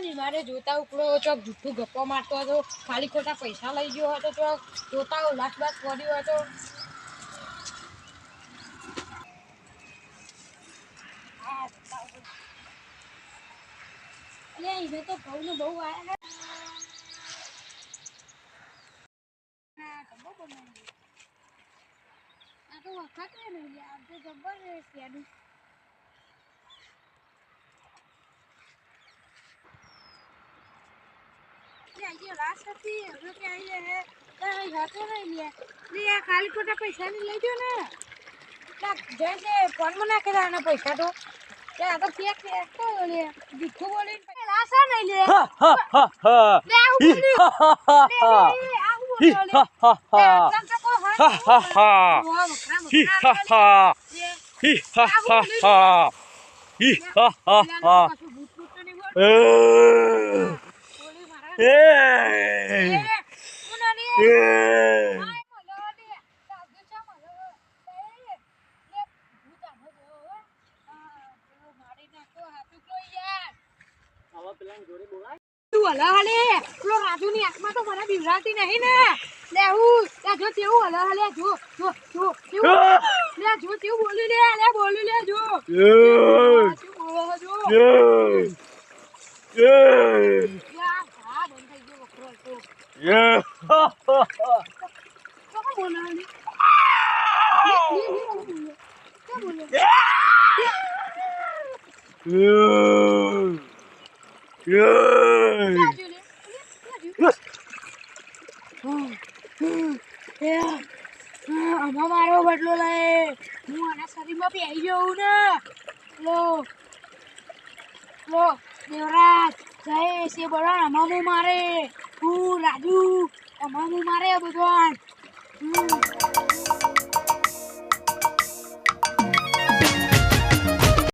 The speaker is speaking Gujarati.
નહીં મારે જોતા ઉપડો ચોક જૂઠું ગપ્પો મારતો હતો ખાલી ખોટા પૈસા લઈ ગયો હતો ચોક જોતા ઉલાસ બાસ પડ્યો હતો એને તો ઘઉં ને બહુ આવ્યા આ તો વખત નહીં આ તો જબરજસ્ત યાદું ये रात थी હવે કે આઈ હે કઈ હતો નહીં લે ખાલી ખોટા પૈસા ની લઈ જો ને ના જેસે ફોન માં નાખી દેવાના પૈસા તો કે આ તો કેક તો લે દીખો બોલીને લાસા નહીં લે લે રાજુ ની આંખમાં તો મને બિવરાતી નહીં ને લેવું જો તેવું હલે હલે જો જો તેવું બોલી લે બોલી લે જો મારો બદલો લે હું આના શરીરમાં પહેરી જઉં ને લો દેવરાજ જય છે બોલો અમામું મારે હું રાજુ અમામું મારે ભગવાન